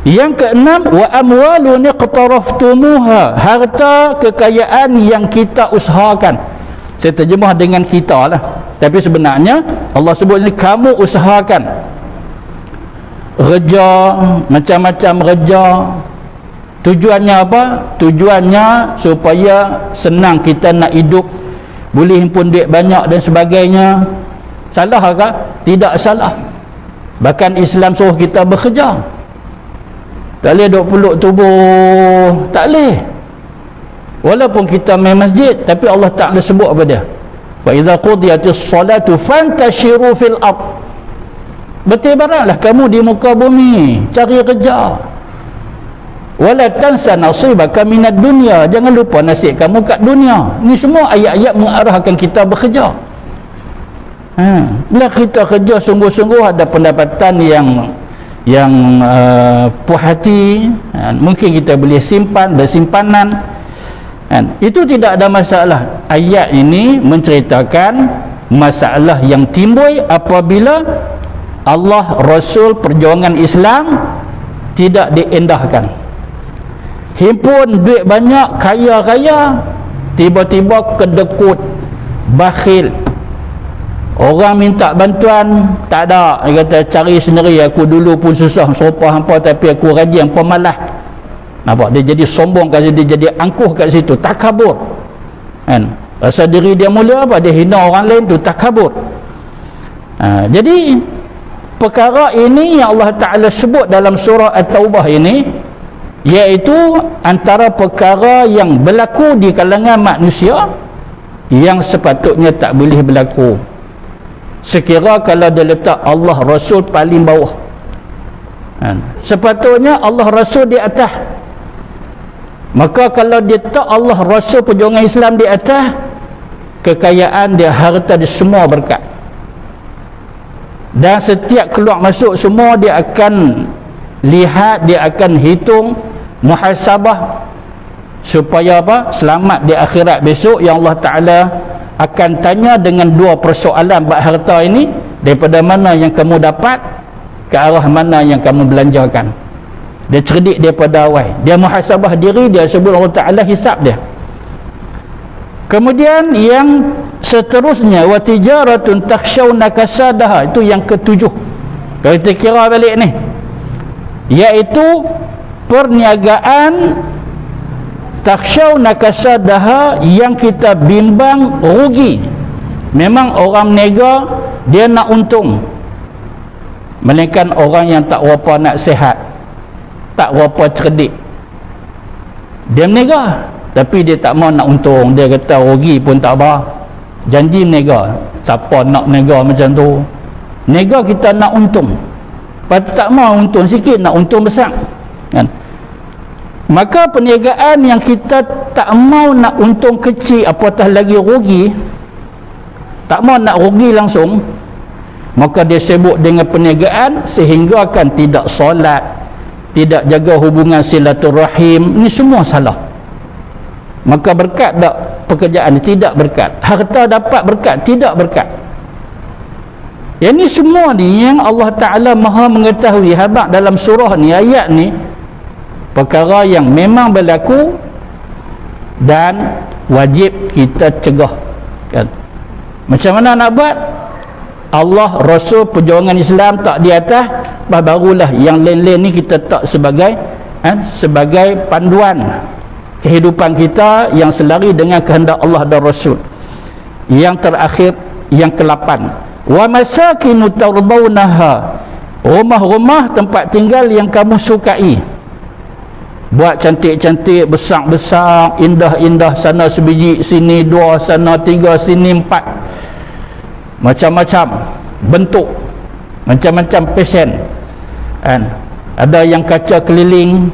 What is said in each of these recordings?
Yang keenam, wa amwalun iqtaraftumuha, harta kekayaan yang kita usahakan. Saya terjemah dengan kita lah, tapi sebenarnya Allah sebut ni kamu usahakan. Kerja, macam-macam kerja. Tujuannya apa? Tujuannya supaya senang kita nak hidup, boleh himpun duit banyak dan sebagainya. Salah ke? Tidak salah. Bahkan Islam suruh kita bekerja. Tak boleh duk peluk tubuh, tak boleh. Walaupun kita main masjid, tapi Allah Ta'ala sebut apa dia? Wa idza qudiyatis salatu fantashiru fil ard. Bertebaranlah kamu di muka bumi, cari kerja. Wala tansa nasibaka minad dunya, jangan lupa nasib kamu kat dunia. Ni semua ayat-ayat mengarahkan kita bekerja. Bila kita kerja sungguh-sungguh, ada pendapatan yang puas hati, mungkin kita boleh simpan, bersimpanan, itu tidak ada masalah. Ayat ini menceritakan masalah yang timbul apabila Allah, Rasul, perjuangan Islam tidak diendahkan. Himpun duit banyak, kaya-kaya, tiba-tiba kedekut, bakhil. Orang minta bantuan, tak ada. Dia kata cari sendiri, aku dulu pun susah serupa hampa, tapi aku rajin, pemalas. Nampak? Dia jadi sombong kat situ, dia jadi angkuh kat situ, takabur. Rasa diri dia mulia apa? Dia hina orang lain tu, takabur. Jadi perkara ini yang Allah Ta'ala sebut dalam surah At-Taubah ini, iaitu antara perkara yang berlaku di kalangan manusia yang sepatutnya tak boleh berlaku. Sekira kalau dia letak Allah Rasul paling bawah, sepatutnya Allah Rasul di atas. Maka kalau dia tak Allah Rasul perjuangan Islam di atas, kekayaan dia, harta dia semua berkat. Dan setiap keluar masuk semua dia akan lihat, dia akan hitung, muhasabah, supaya apa? Selamat di akhirat besok, yang Allah Ta'ala akan tanya dengan dua persoalan bab harta ini, daripada mana yang kamu dapat, ke arah mana yang kamu belanjakan. Dia cerdik daripada awal, dia muhasabah diri dia sebelum Allah Ta'ala hisab dia. Kemudian yang seterusnya, wa tijaratun takhshawna kasadaha, itu yang ketujuh. Kalau kita kira balik ni, iaitu perniagaan takhshawna kasadaha, yang kita bimbang rugi. Memang orang meniaga dia nak untung, melainkan orang yang tak berapa nak sihat, tak berapa cerdik, dia meniaga tapi dia tak mau nak untung. Dia kata rugi pun tak apa, janji meniaga. Siapa nak meniaga macam tu? Meniaga kita nak untung, lepas tak mau untung sikit, nak untung besar, kan? Maka perniagaan yang kita tak mau nak untung kecil, apatah lagi rugi, tak mau nak rugi langsung, maka dia sibuk dengan perniagaan sehingga kan tidak solat, tidak jaga hubungan silaturahim. Ini semua salah. Maka berkat tak pekerjaan? Tidak berkat. Harta dapat berkat? Tidak berkat. Yang ni semua ni yang Allah Ta'ala maha mengetahui. Habaq dalam surah ni, ayat ni, perkara yang memang berlaku dan wajib kita cegah, kan? Macam mana nak buat? Allah, Rasul, perjuangan Islam tak di atas, barulah yang lain-lain ni kita tak sebagai sebagai panduan kehidupan kita yang selari dengan kehendak Allah dan Rasul. Yang terakhir, yang ke-8, wa masakinu tardawnaha, rumah-rumah tempat tinggal yang kamu sukai. Buat cantik-cantik, besar-besar, indah-indah, sana sebiji, sini dua, sana tiga, sini empat, macam-macam bentuk, macam-macam pesen, kan? Ada yang kaca keliling,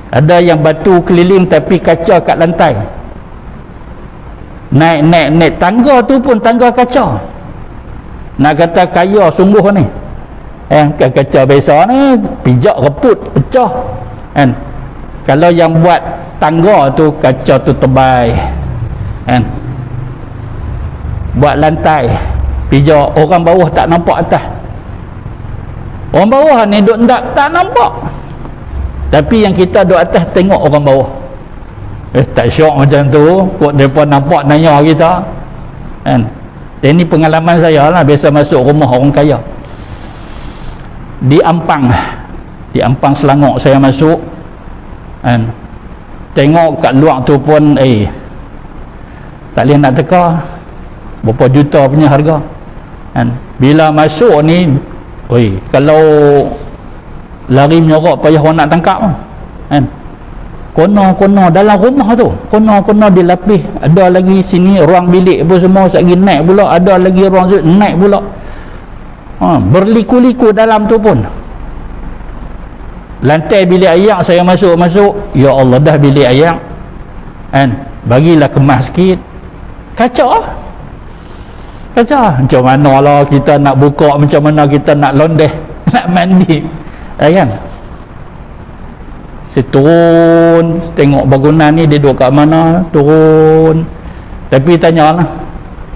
ada yang batu keliling tapi kaca kat lantai. Naik tangga tu pun tangga kaca. Nak kata kaya sungguh ni, kaca biasa ni pijak reput pecah, kan? Kalau yang buat tangga tu kaca tu tebal, kan? Buat lantai pijak, orang bawah tak nampak atas. Orang bawah ni duk tak nampak. Tapi yang kita duduk atas tengok orang bawah. Tak syok macam tu, kok mereka nampak nanya kita kan. Ini pengalaman saya lah, biasa masuk rumah orang kaya di Ampang Selangor saya masuk kan. Tengok kat luar tu pun tak boleh nak teka berapa juta punya harga kan. Bila masuk ni kalau lari menyorok payah orang nak tangkap kan. Kono dalam rumah tu kono dilapis, ada lagi sini ruang bilik pun semua sekali naik pula, ada lagi ruang naik pula, berliku-liku dalam tu pun. Lantai bilik ayak saya masuk, ya Allah, dah bilik ayak kan, bagilah kemas sikit, kacau macam mana lah kita nak buka, macam mana kita nak londeh, nak mandi kan. Saya turun tengok bangunan ni dia duduk kat mana, turun. Tapi tanyalah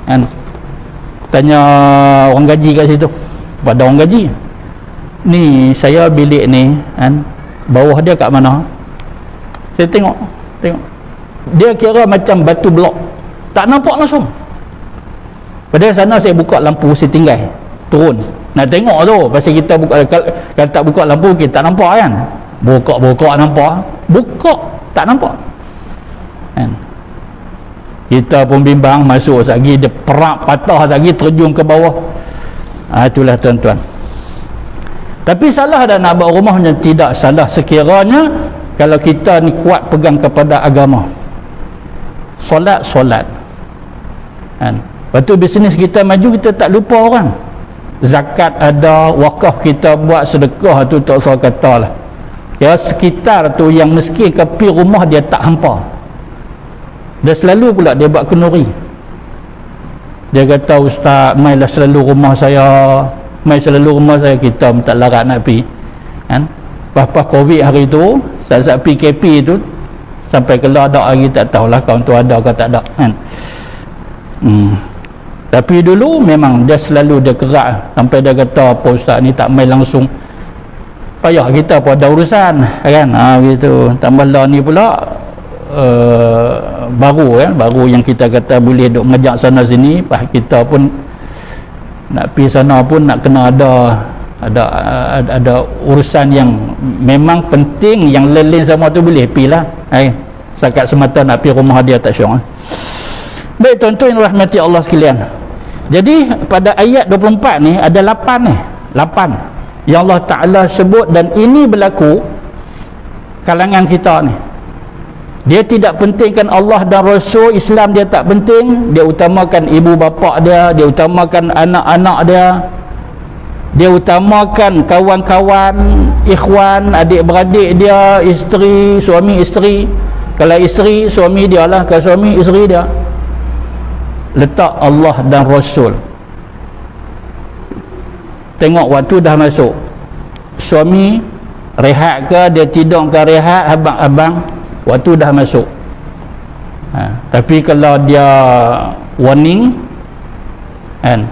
kan, tanya orang gaji kat situ, pada orang gaji, ni saya bilik ni kan, bawah dia kat mana. Saya tengok dia kira macam batu blok, tak nampak langsung. Pada sana saya buka lampu, saya tinggal turun nak tengok tu, pasal kita buka, kalau tak buka lampu kita tak nampak kan. Buka nampak, buka tak nampak kan. Kita pun bimbang, masuk lagi dia perak patah lagi, terjun ke bawah. Itulah tuan-tuan. Tapi salah dah nak buat rumah macam tidak salah sekiranya kalau kita ni kuat pegang kepada agama. Solat kan. Lepas tu bisnes kita maju, kita tak lupa orang. Zakat ada, wakaf kita buat, sedekah tu tak usah kata lah. Ya, sekitar tu yang miskin kepi rumah dia tak hampa. Dia selalu pula dia buat kenuri. Dia kata, ustaz, mailah selalu rumah saya, kita tak larat nak pergi kan. Lepas Covid hari tu, saat-saat PKP tu, sampai keluar ada lagi tak tahulah kawan tu ada ke tak ada kan. Tapi dulu memang dia selalu dia kerak, sampai dia kata, apa ustaz ni tak main langsung, payah kita pun ada urusan kan. Begitu. Tambah lah ni pula baru yang kita kata boleh duk ngejak sana sini, kita pun nak pergi sana pun nak kena ada urusan yang memang penting, yang lain-lain semua tu boleh pergi lah sakat semata nak pergi rumah dia tak syok. Baik tuan-tuan yang rahmati Allah sekalian, jadi pada ayat 24 ni ada 8 yang Allah Ta'ala sebut, dan ini berlaku kalangan kita ni. Dia tidak pentingkan Allah dan Rasul, Islam dia tak penting, dia utamakan ibu bapa dia, dia utamakan anak-anak dia utamakan kawan-kawan, ikhwan, adik-beradik dia, isteri, suami isteri. Kalau isteri, suami dia lah, kalau suami, isteri dia. Letak Allah dan Rasul. Tengok waktu dah masuk, suami rehat ke, dia tidur ke rehat, abang-abang waktu dah masuk. Tapi kalau dia warning kan,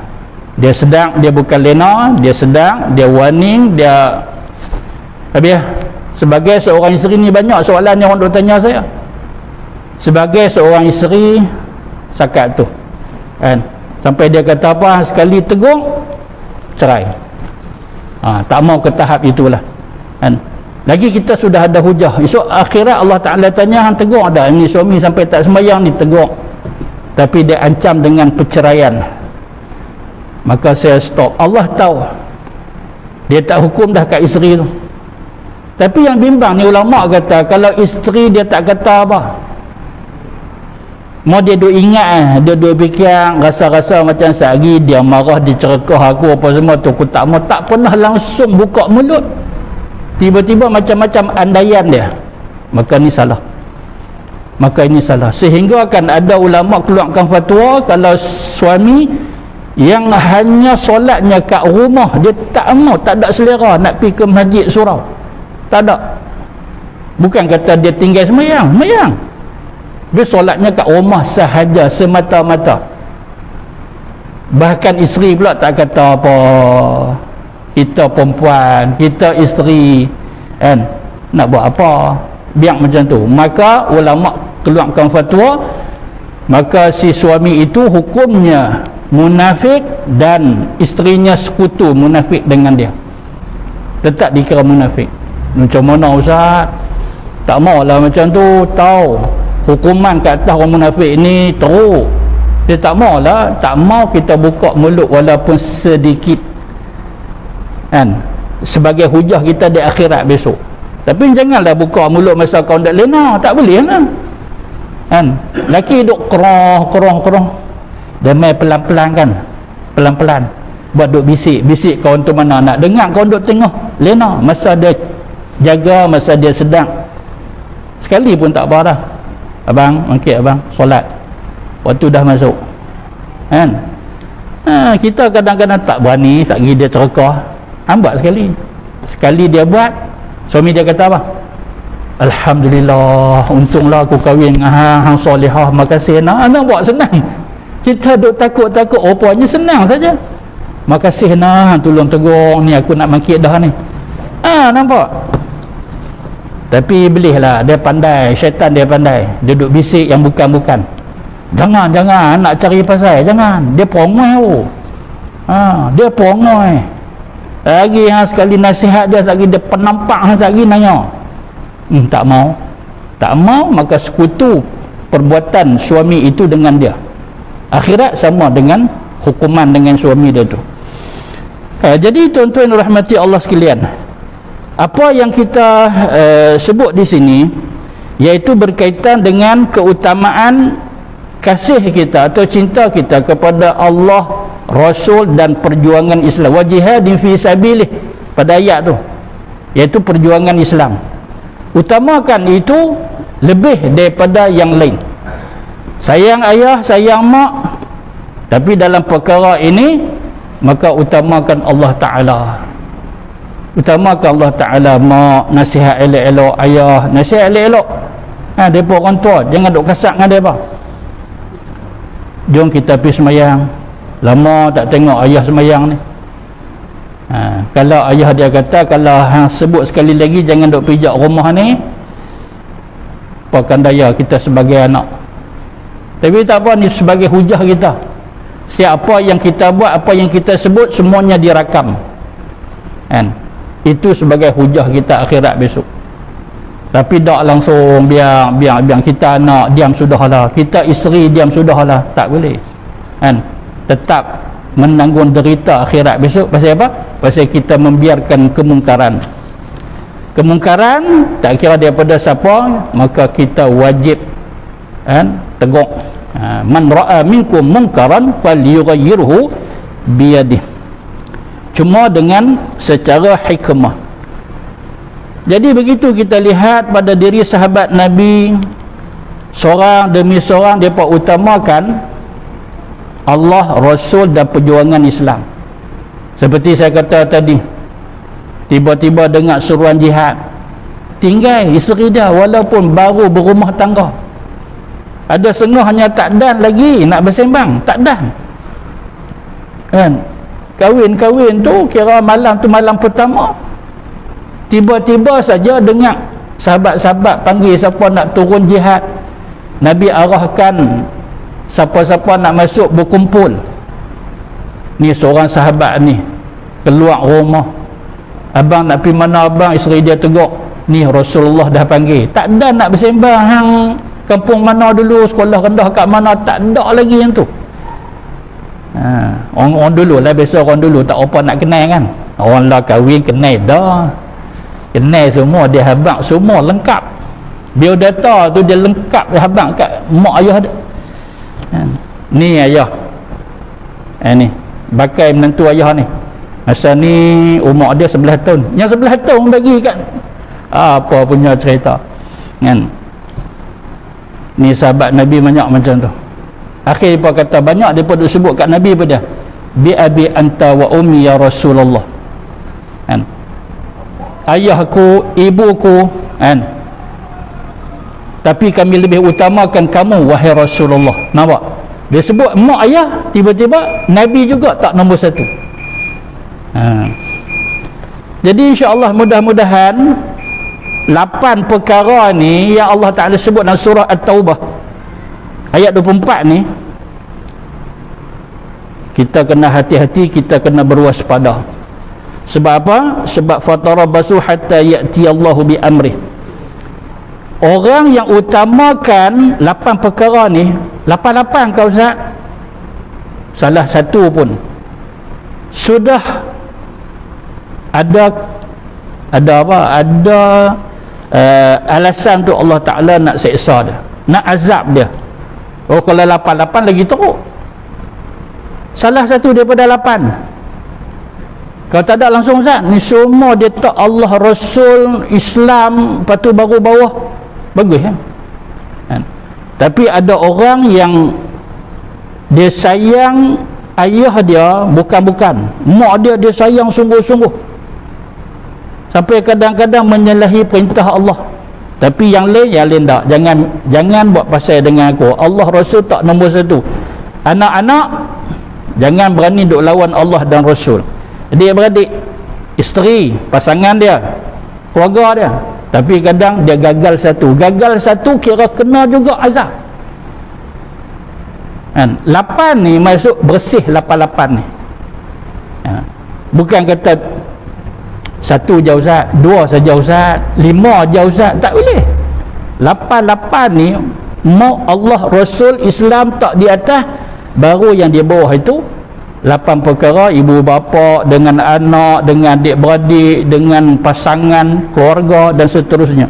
dia sedang, dia bukan lena, dia sedang, dia warning, dia habis. Sebagai seorang isteri ni banyak soalan yang orang duk tanya saya. Sebagai seorang isteri sakat tu kan, sampai dia kata apa, sekali tegur cerai. Tak mau ke tahap itulah kan. Lagi kita sudah ada hujah, esok akhirat Allah Ta'ala tanya, hang tegur ada ini suami sampai tak sembahyang ni, tegur, tapi dia ancam dengan perceraian. Maka saya stop. Allah tahu, dia tak hukum dah kat isteri tu. Tapi yang bimbang ni ulama kata, kalau isteri dia tak kata apa, mau dia duk ingat, dia duk fikir, rasa-rasa macam sehari dia marah, dicerekah aku apa semua tu, aku tak mau, tak pernah langsung buka mulut, tiba-tiba macam-macam andaian dia, maka ini salah. Sehingga akan ada ulama keluarkan fatwa, kalau suami yang hanya solatnya kat rumah, dia tak mau, tak ada selera nak pergi ke masjid surau, tak ada. Bukan kata dia tinggal sembahyang, dia solatnya kat rumah sahaja, semata-mata. Bahkan isteri pula tak kata apa, kita perempuan, kita isteri kan, nak buat apa, biar macam tu. Maka ulama keluarkan fatwa, maka si suami itu hukumnya munafik dan isterinya sekutu munafik dengan dia, tetap dikira munafik. Macam mana Ustaz? Tak maulah macam tu, tahu hukuman kat atas orang munafik ni teruk. Dia tak maulah, tak mau kita buka mulut walaupun sedikit, kan, sebagai hujah kita di akhirat besok. Tapi janganlah buka mulut masa kau nak lena, tak boleh lah, kan. Laki duk kerong dia main pelan-pelan, kan, pelan-pelan buat duk bisik kawan tu mana nak dengar kau duk tengah lena masa dia jaga, masa dia sedang. Sekali pun tak apa dah, abang mangkit abang solat, waktu dah masuk, kan. Kita kadang-kadang tak berani, tak pergi dia cerakah, hambat sekali dia buat, suami dia kata apa? Alhamdulillah, untunglah aku kahwin dengan hang solehah, makasih nak. Nak buat senang, kita duk takut-takut, rupanya senang saja. Makasih nak, tolong tegur ni, aku nak mangkit dah ni. Nampak? Tapi bolehlah, dia pandai, syaitan dia pandai, dia duk bisik yang bukan-bukan. Jangan nak cari pasal, jangan, dia perongoi. Dia perongoi lagi, sekali nasihat dia, lagi dia penampak, lagi nanya. Tak mau, maka sekutu perbuatan suami itu dengan dia. Akhirat sama dengan hukuman dengan suami dia tu. Jadi tuan-tuan rahmati Allah sekalian, apa yang kita sebut di sini iaitu berkaitan dengan keutamaan kasih kita atau cinta kita kepada Allah, Rasul dan perjuangan Islam. Wa jihadin fi sabilih, pada ayat tu, iaitu perjuangan Islam. Utamakan itu lebih daripada yang lain. Sayang ayah, sayang mak, tapi dalam perkara ini maka utamakan Allah Ta'ala. Utamakan Allah Ta'ala. Mak nasihat elok-elok, ayah nasihat elok-elok. Mereka orang tua, jangan duk kasak dengan mereka. Jom kita pergi semayang, lama tak tengok ayah semayang ni. Kalau ayah dia kata, kalau hang sebut sekali lagi jangan duk pijak rumah ni, pakan daya kita sebagai anak. Tapi tak apa, ni sebagai hujah kita. Siapa yang kita buat, apa yang kita sebut, semuanya dirakam, kan? Itu sebagai hujah kita akhirat besok. Tapi tak langsung biar kita anak diam sudahlah, kita isteri diam sudahlah, tak boleh, kan? Tetap menanggung derita akhirat besok. Pasal apa? Pasal kita membiarkan kemungkaran, tak kira daripada siapa, maka kita wajib, kan, tegur. Man ra'a minkum munkaran falyughayyirhu biyadihi, cuma dengan secara hikmah. Jadi begitu kita lihat pada diri sahabat Nabi, seorang demi seorang mereka utamakan Allah, Rasul dan perjuangan Islam. Seperti saya kata tadi, tiba-tiba dengar seruan jihad, tinggal isteri dia walaupun baru berumah tangga. Ada setengahnya tak dan lagi nak bersembang, tak dan, kan? Kahwin tu kira malam tu malam pertama, tiba-tiba saja dengar sahabat-sahabat panggil siapa nak turun jihad. Nabi arahkan siapa-siapa nak masuk berkumpul. Ni seorang sahabat ni keluar rumah, abang nak pergi mana abang? Isteri dia tegur, ni Rasulullah dah panggil. Tak ada nak bersembang, hang kampung mana dulu, sekolah rendah kat mana, tak ada lagi yang tu. Orang dulu lah, biasa orang dulu tak apa nak kenal, kan? Orang lah kahwin kenal dah, kenal semua, dia habang semua lengkap, biodata tu dia lengkap, dia habang kat mak ayah dia. Ni ayah, ni bakai menantu ayah ni, masa ni umur dia 11 tahun, yang 11 tahun bagi kan apa punya cerita, kan? Ni sahabat Nabi banyak macam tu. Akhir dia kata, banyak dia pun sebut kat Nabi apa dia, bi abi anta wa ummi ya Rasulullah, kan? Ayahku, ibuku, kan? Tapi kami lebih utamakan kamu wahai Rasulullah. Nampak? Dia sebut mak ayah, tiba-tiba Nabi juga tak nombor satu. Jadi insya-Allah mudah-mudahan 8 perkara ni yang Allah Ta'ala sebut dalam surah At-Taubah ayat 24 ni, kita kena hati-hati, kita kena berwaspada. Sebab apa? Sebab fatarabasu hatta ya'ti Allahu bi amrih. Orang yang utamakan 8 perkara ni, 8 kau Ustaz, salah satu pun sudah ada apa? Ada alasan tu Allah Ta'ala nak seksa dia, nak azab dia. Oh, kalau 8 lagi teruk. Salah satu daripada 8 kalau tak ada langsung Ustaz, ni semua dia tak Allah, Rasul, Islam, lepas tu baru bawah, bagus kan? Tapi ada orang yang dia sayang ayah dia bukan-bukan, mak dia sayang sungguh-sungguh, sampai kadang-kadang menyalahi perintah Allah. Tapi yang lain tak. Jangan buat pasal dengan aku. Allah, Rasul tak nombor 1. Anak-anak jangan berani duk lawan Allah dan Rasul. Adik-beradik, isteri, pasangan dia, keluarga dia, tapi kadang dia gagal satu kira kena juga azab kan? 8 ni masuk bersih 8 ni bukan kata 1 je Ustaz, 2 saja Ustaz, 5 je Ustaz, tak boleh. 8 ni mau Allah, Rasul, Islam tak di atas, baru yang di bawah itu 8 perkara ibu bapa dengan anak, dengan adik-beradik, dengan pasangan, keluarga dan seterusnya.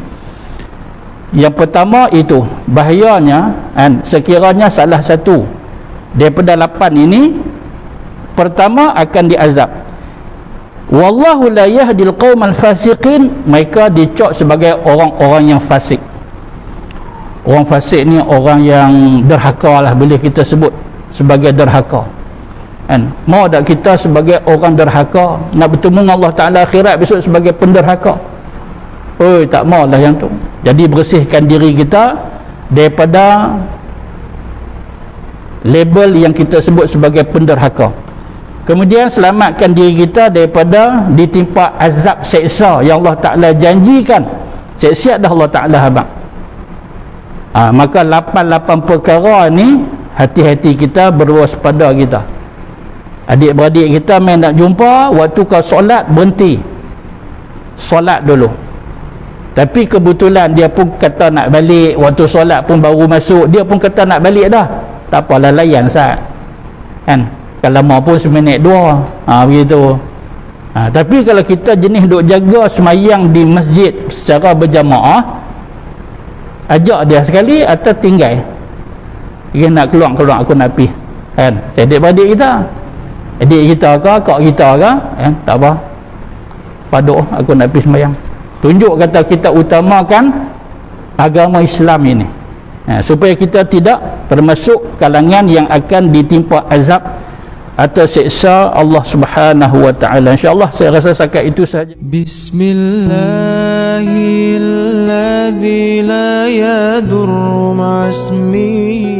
Yang pertama itu bahayanya kan, sekiranya salah satu daripada 8 ini, pertama akan diazab. Wallahu la yahdil qaumal fasiqin, mereka dicok sebagai orang-orang yang fasik. Orang fasik ni orang yang derhaka lah, boleh kita sebut sebagai derhaka kan? Mau tak kita sebagai orang derhaka nak bertemu dengan Allah Ta'ala akhirat besok sebagai penderhaka? Tak maulah yang tu. Jadi bersihkan diri kita daripada label yang kita sebut sebagai penderhaka. Kemudian selamatkan diri kita daripada ditimpa azab seksa yang Allah Ta'ala janjikan. Siap-siap dah Allah Ta'ala abang. Maka 8 perkara ni hati-hati kita, berwaspada kita. Adik-beradik kita main nak jumpa, waktu kau solat berhenti, solat dulu. Tapi kebetulan dia pun kata nak balik, waktu solat pun baru masuk, dia pun kata nak balik dah, tak apalah, layan Ustaz kan? Kalau mau pun seminit 2 begitu. Tapi kalau kita jenis duk jaga semayang di masjid secara berjamaah, ajak dia sekali atau tinggal, dia nak keluar aku nak pergi kan? Adik-beradik kita, adik kita ke, kak kita ke kan? Tak apa, paduk aku nak pergi semayang. Tunjuk kata kita utamakan agama Islam ini, supaya kita tidak termasuk kalangan yang akan ditimpa azab atau seksa Allah Subhanahu wa taala. Insya-Allah saya rasa setakat itu sahaja. Bismillahilladzi la yadurru ma'asmihi